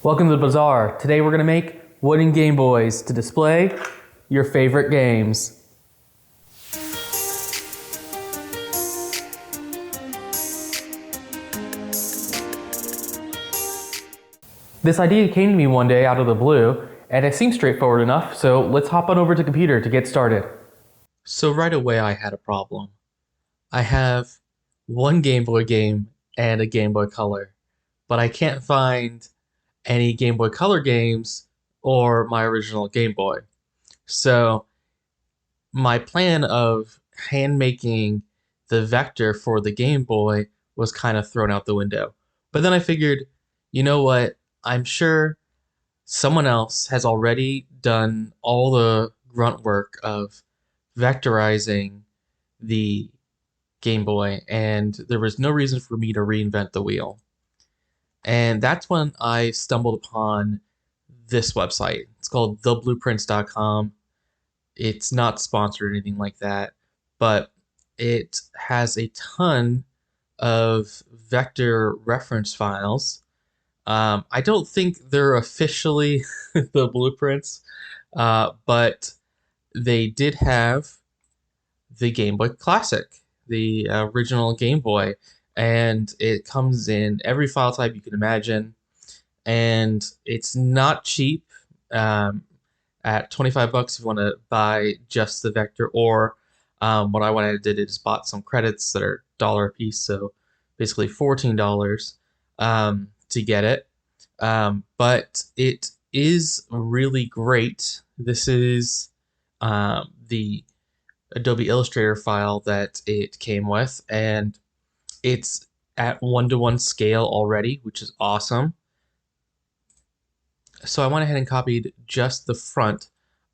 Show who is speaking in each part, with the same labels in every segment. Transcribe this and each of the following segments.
Speaker 1: Welcome to the bazaar. Today we're going to make wooden Game Boys to display your favorite games. This idea came to me one day out of the blue, and it seemed straightforward enough, so let's hop on over to the computer to get started.
Speaker 2: So right away I had a problem. I have one Game Boy game and a Game Boy Color, but I can't find any Game Boy Color games or my original Game Boy. So my plan of hand making the vector for the Game Boy was kind of thrown out the window. But then I figured, you know what? I'm sure someone else has already done all the grunt work of vectorizing the Game Boy, and there was no reason for me to reinvent the wheel. And that's when I stumbled upon this website. It's called theblueprints.com. It's not sponsored or anything like that, but it has a ton of vector reference files. I don't think they're officially the blueprints, but they did have the Game Boy Classic, the original Game Boy, and it comes in every file type you can imagine, and it's not cheap. Um, at 25 bucks, if you want to buy just the vector, or what I went ahead and did is bought some credits that are dollar a piece, so basically $14 to get it. But it is really great. This is the Adobe Illustrator file that it came with, and it's at 1-to-1 scale already, which is awesome. So I went ahead and copied just the front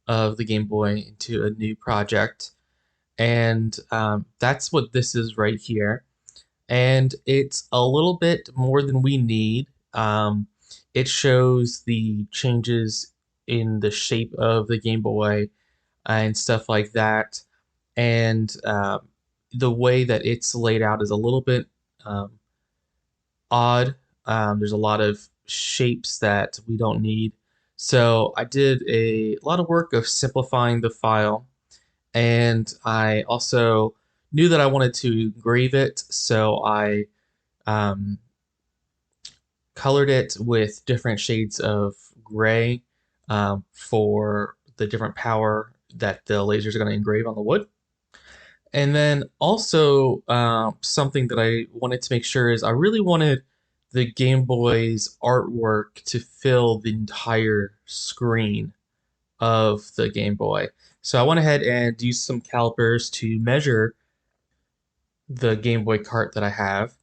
Speaker 2: of the Game Boy into a new project, and that's what this is right here. And it's a little bit more than we need. It shows the changes in the shape of the Game Boy and stuff like that. And the way that it's laid out is a little bit um, odd. There's a lot of shapes that we don't need. So I did a lot of work of simplifying the file, and I also knew that I wanted to engrave it, so I um, colored it with different shades of gray for the different power that the lasers are going to engrave on the wood. And then also something that I wanted to make sure is I really wanted the Game Boy's artwork to fill the entire screen of the Game Boy. So I went ahead and used some calipers to measure the Game Boy cart that I have,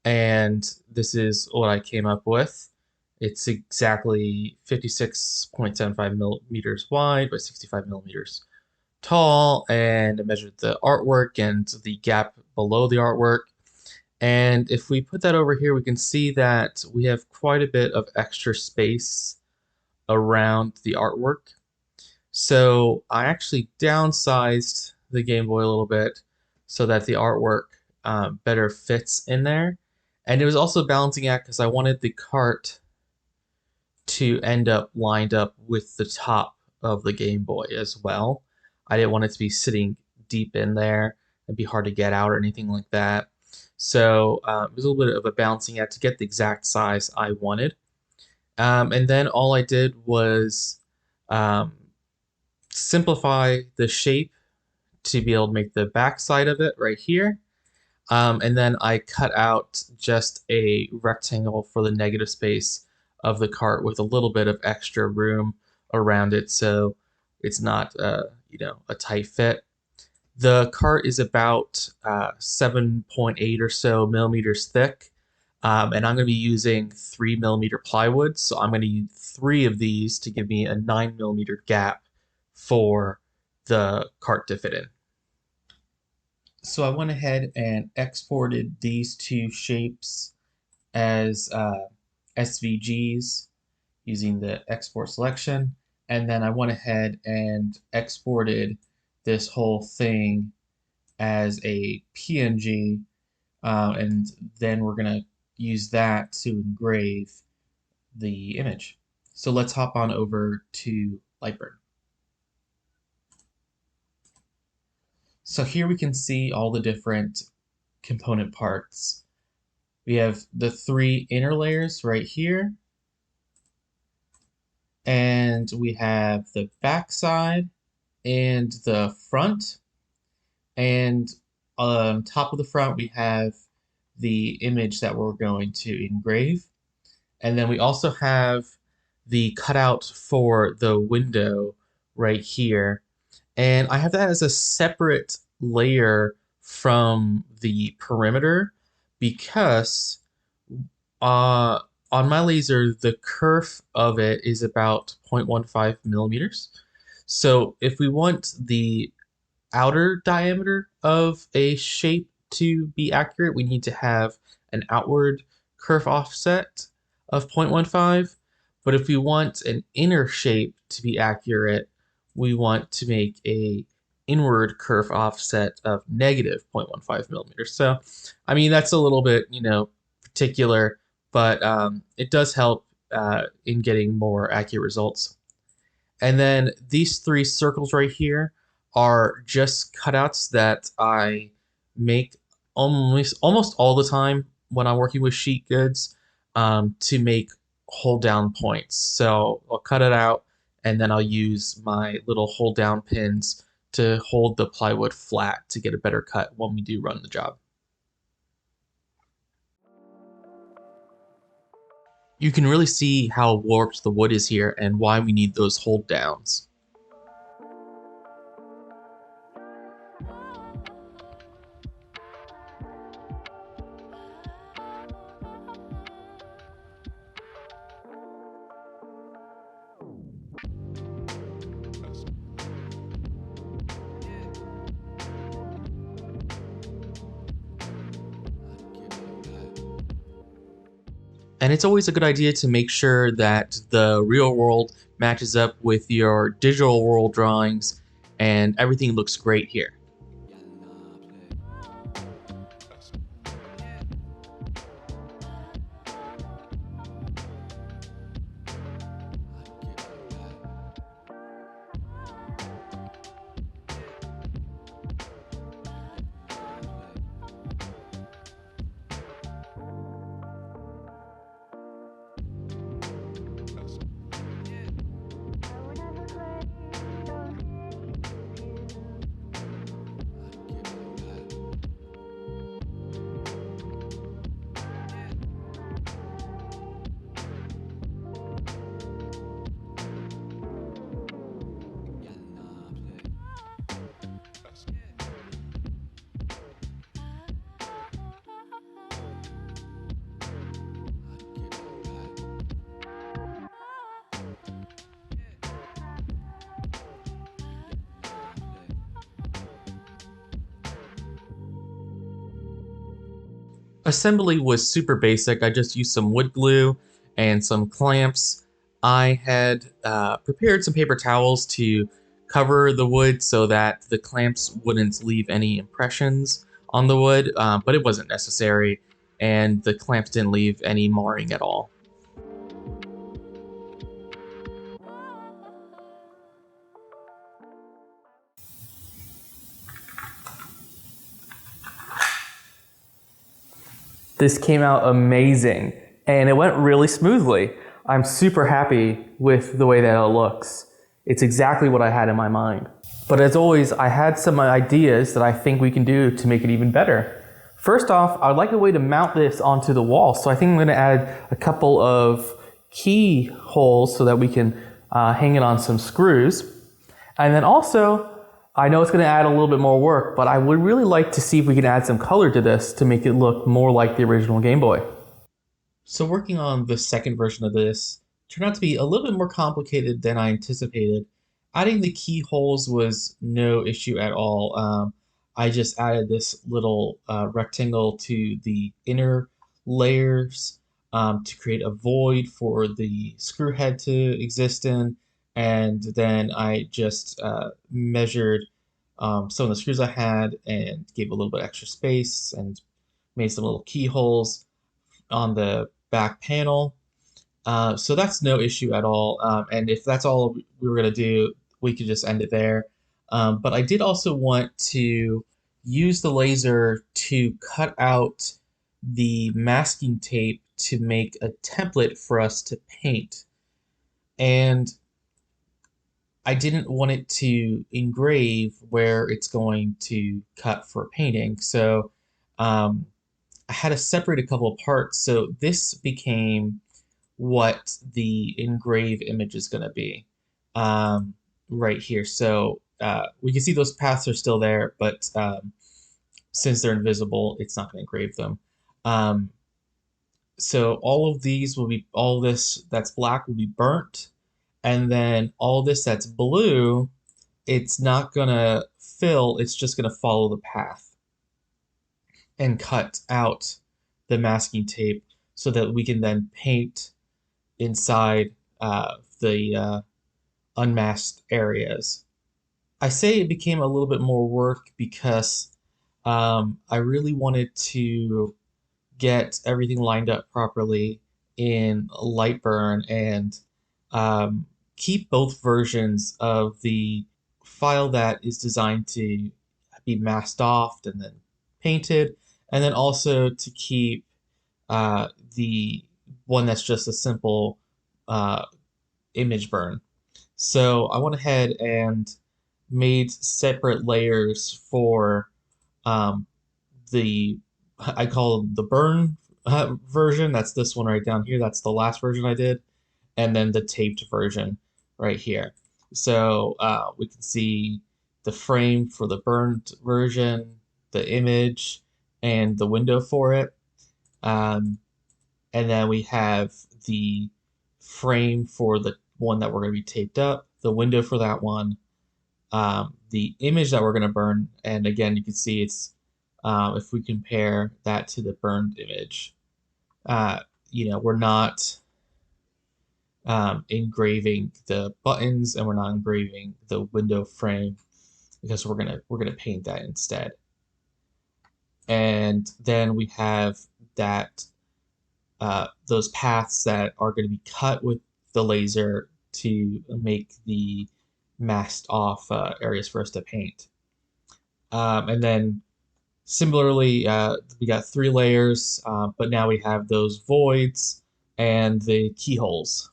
Speaker 2: and this is what I came up with. It's exactly 56.75 millimeters wide by 65 millimeters tall, and I measured the artwork and the gap below the artwork. And if we put that over here, we can see that we have quite a bit of extra space around the artwork. So I actually downsized the Game Boy a little bit so that the artwork better fits in there. And it was also a balancing act because I wanted the cart to end up lined up with the top of the Game Boy as well. I didn't want it to be sitting deep in there and be hard to get out or anything like that. So it was a little bit of a balancing act to get the exact size I wanted. And then all I did was um, simplify the shape to be able to make the back side of it right here. And then I cut out just a rectangle for the negative space of the cart with a little bit of extra room around it, so it's not a tight fit. The cart is about 7.8 or so millimeters thick, and I'm going to be using 3 millimeter plywood, so I'm going to use three of these to give me a 9 millimeter gap for the cart to fit in. So I went ahead and exported these two shapes as SVGs using the export selection. And then I went ahead and exported this whole thing as a PNG. And then we're going to use that to engrave the image. So let's hop on over to Lightburn. So here we can see all the different component parts. We have the three inner layers right here, and we have the back side and the front, and on top of the front we have the image that we're going to engrave, and then we also have the cutout for the window right here, and I have that as a separate layer from the perimeter because uh, on my laser, the kerf of it is about 0.15 millimeters. So if we want the outer diameter of a shape to be accurate, we need to have an outward kerf offset of 0.15. But if we want an inner shape to be accurate, we want to make a inward kerf offset of negative 0.15 millimeters. So, I mean, that's a little bit, particular, but it does help in getting more accurate results. And then these three circles right here are just cutouts that I make almost all the time when I'm working with sheet goods to make hold down points. So I'll cut it out and then I'll use my little hold down pins to hold the plywood flat to get a better cut when we do run the job. You can really see how warped the wood is here and why we need those hold downs. And it's always a good idea to make sure that the real world matches up with your digital world drawings and everything looks great here. Assembly was super basic. I just used some wood glue and some clamps. I had prepared some paper towels to cover the wood so that the clamps wouldn't leave any impressions on the wood, but it wasn't necessary, and the clamps didn't leave any marring at all.
Speaker 1: This came out amazing and it went really smoothly. I'm super happy with the way that it looks. It's exactly what I had in my mind. But as always, I had some ideas that I think we can do to make it even better. First off, I'd like a way to mount this onto the wall. So I think I'm going to add a couple of keyholes so that we can hang it on some screws. And then also, I know it's going to add a little bit more work, but I would really like to see if we can add some color to this to make it look more like the original Game Boy.
Speaker 2: So working on the second version of this turned out to be a little bit more complicated than I anticipated. Adding the keyholes was no issue at all. I just added this little rectangle to the inner layers to create a void for the screw head to exist in, and then I just measured some of the screws I had and gave a little bit extra space and made some little keyholes on the back panel. So that's no issue at all. And if that's all we were going to do, we could just end it there. But I did also want to use the laser to cut out the masking tape to make a template for us to paint. And I didn't want it to engrave where it's going to cut for painting. So um, I had to separate a couple of parts. So this became what the engrave image is going to be um, right here. So we can see those paths are still there, but since they're invisible, it's not going to engrave them. Um, so all of these will be, all this that's black will be burnt, and then all this that's blue, it's not going to fill, it's just going to follow the path and cut out the masking tape so that we can then paint inside the unmasked areas. I say it became a little bit more work because I really wanted to get everything lined up properly in Lightburn and um, keep both versions of the file that is designed to be masked off and then painted, and then also to keep the one that's just a simple uh, image burn. So I went ahead and made separate layers for um, the, I call the burn version. That's this one right down here. That's the last version I did. And then the taped version right here. So we can see the frame for the burned version, the image, and the window for it. Um, and then we have the frame for the one that we're going to be taped up, the window for that one, the image that we're going to burn. And again, you can see it's, if we compare that to the burned image, uh, we're not engraving the buttons and we're not engraving the window frame because we're gonna paint that instead. And then we have that those paths that are going to be cut with the laser to make the masked off areas for us to paint. And then similarly, we got 3 layers, but now we have those voids and the keyholes.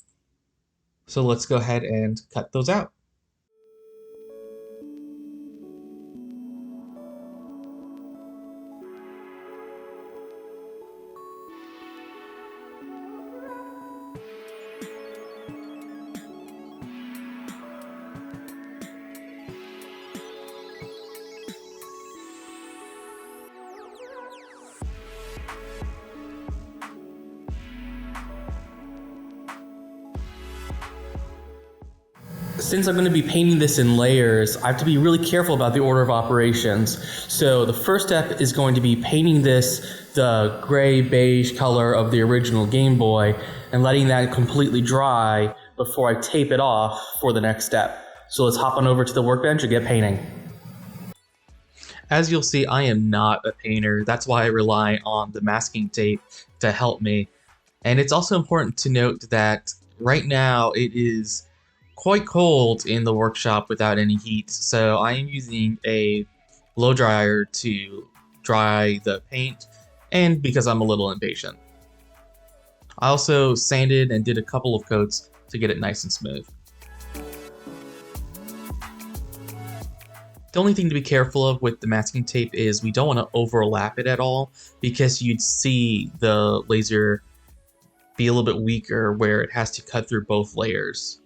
Speaker 2: So let's go ahead and cut those out.
Speaker 1: Since I'm going to be painting this in layers, I have to be really careful about the order of operations. So the first step is going to be painting this the gray beige color of the original Game Boy and letting that completely dry before I tape it off for the next step. So let's hop on over to the workbench and get painting.
Speaker 2: As you'll see, I am not a painter. That's why I rely on the masking tape to help me. And it's also important to note that right now it is quite cold in the workshop without any heat, so I am using a blow dryer to dry the paint, and because I'm a little impatient. I also sanded and did a couple of coats to get it nice and smooth. The only thing to be careful of with the masking tape is we don't want to overlap it at all, because you'd see the laser be a little bit weaker where it has to cut through both layers.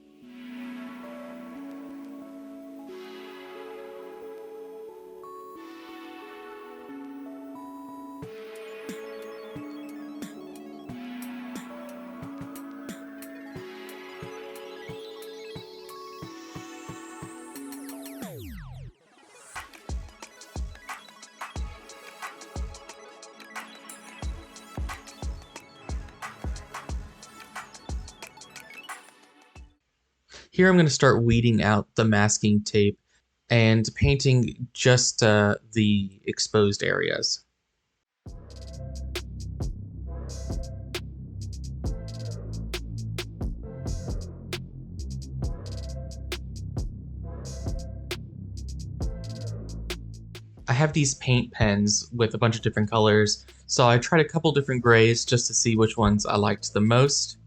Speaker 2: Here I'm going to start weeding out the masking tape and painting just the exposed areas. I have these paint pens with a bunch of different colors, so I tried a couple different grays just to see which ones I liked the most.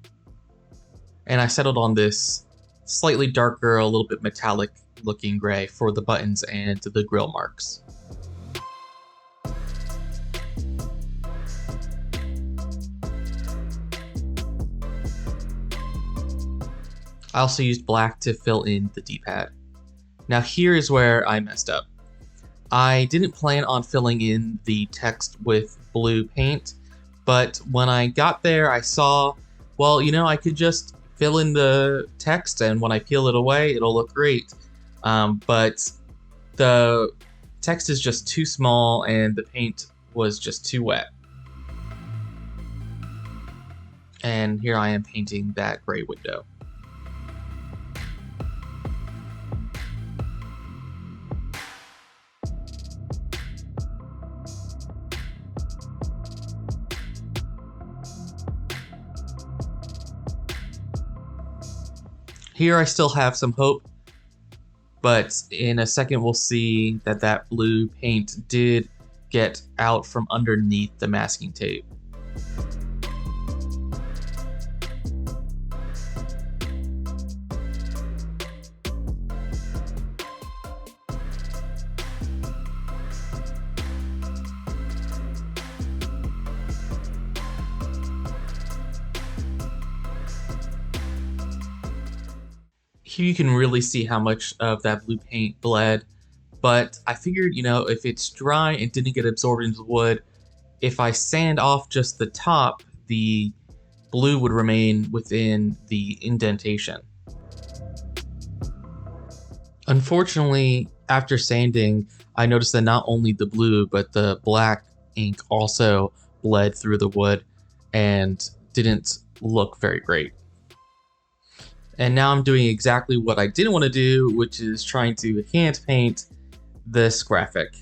Speaker 2: And I settled on this slightly darker, a little bit metallic looking gray for the buttons and the grill marks. I also used black to fill in the D-pad. Now here is where I messed up. I didn't plan on filling in the text with blue paint, but when I got there I saw, well, I could just fill in the text and when I peel it away it'll look great. But the text is just too small and the paint was just too wet. And here I am painting that gray window. Here I still have some hope, but in a second we'll see that that blue paint did get out from underneath the masking tape. Here you can really see how much of that blue paint bled, but I figured, if it's dry and didn't get absorbed into the wood, if I sand off just the top, the blue would remain within the indentation. Unfortunately, after sanding, I noticed that not only the blue, but the black ink also bled through the wood and didn't look very great. And now I'm doing exactly what I didn't want to do, which is trying to hand paint this graphic.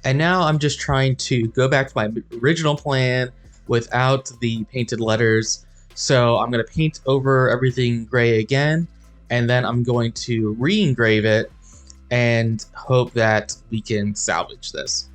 Speaker 2: And now I'm just trying to go back to my original plan without the painted letters. So I'm going to paint over everything gray again, and then I'm going to re-engrave it and hope that we can salvage this.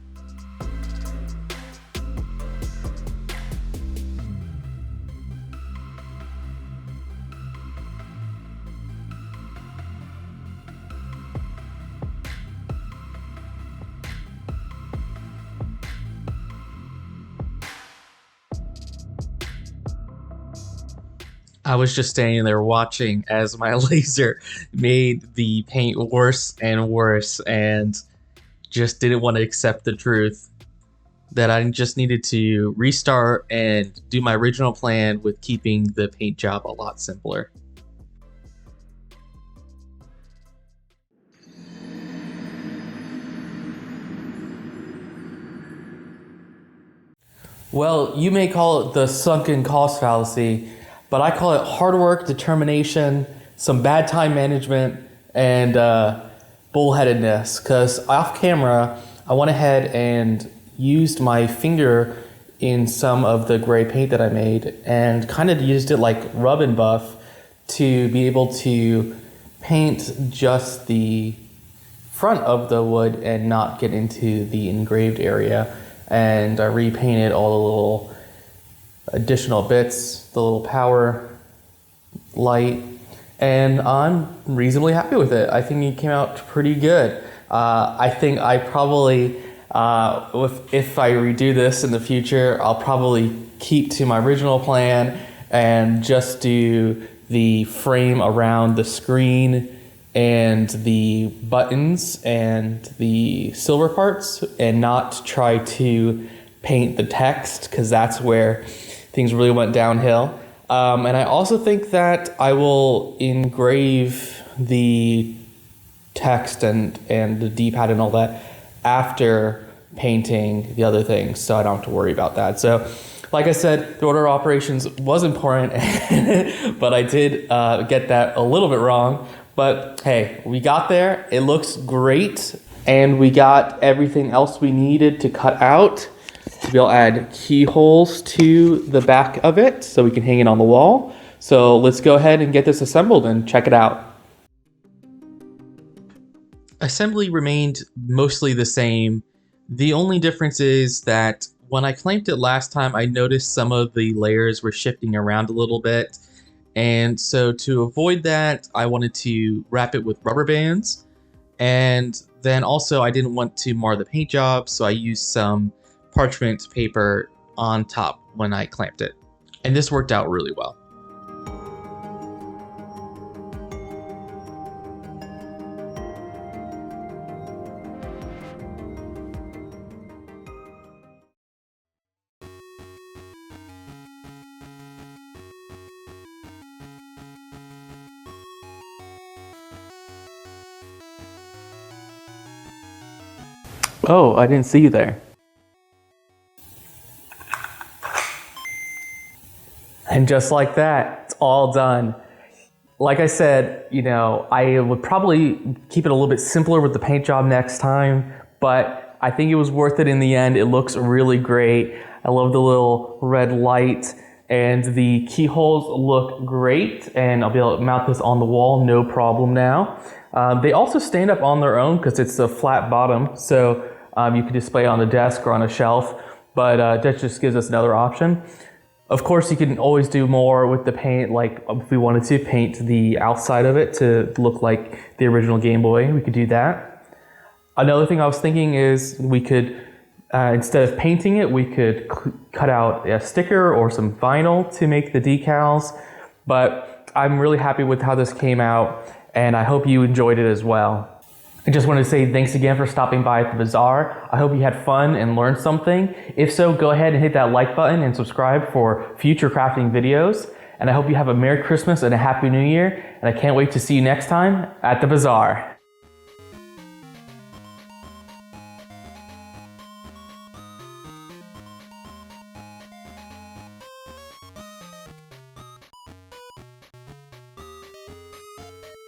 Speaker 2: I was just standing there watching as my laser made the paint worse and worse, and just didn't want to accept the truth that I just needed to restart and do my original plan with keeping the paint job a lot simpler.
Speaker 1: Well, you may call it the sunken cost fallacy, but I call it hard work, determination, some bad time management, and bullheadedness. Because off camera, I went ahead and used my finger in some of the gray paint that I made and kind of used it like rub and buff to be able to paint just the front of the wood and not get into the engraved area. And I repainted all the little additional bits, the little power light, and I'm reasonably happy with it. I think it came out pretty good. I think I probably, if I redo this in the future, I'll probably keep to my original plan and just do the frame around the screen and the buttons and the silver parts and not try to paint the text, because that's where things really went downhill. And I also think that I will engrave the text and the D-pad and all that after painting the other things, so I don't have to worry about that. So like I said, the order of operations was important, but I did get that a little bit wrong. But hey, we got there. It looks great. And we got everything else we needed to cut out. We'll add keyholes to the back of it so we can hang it on the wall. So let's go ahead and get this assembled and check it out.
Speaker 2: Assembly remained mostly the same. The only difference is that when I clamped it last time, I noticed some of the layers were shifting around a little bit. And so to avoid that, I wanted to wrap it with rubber bands. And then also I didn't want to mar the paint job, so I used some parchment paper on top when I clamped it. And this worked out really well.
Speaker 1: Oh, I didn't see you there. And just like that, it's all done. Like I said, I would probably keep it a little bit simpler with the paint job next time, but I think it was worth it in the end. It looks really great. I love the little red light, and the keyholes look great, and I'll be able to mount this on the wall, no problem now. They also stand up on their own because it's a flat bottom, so you can display it on the desk or on a shelf, but that just gives us another option. Of course, you can always do more with the paint, like if we wanted to paint the outside of it to look like the original Game Boy, we could do that. Another thing I was thinking is we could, instead of painting it, we could cut out a sticker or some vinyl to make the decals. But I'm really happy with how this came out, and I hope you enjoyed it as well. I just wanted to say thanks again for stopping by at the bazaar. I hope you had fun and learned something. If so, go ahead and hit that like button and subscribe for future crafting videos. And I hope you have a Merry Christmas and a Happy New Year. And I can't wait to see you next time at the bazaar.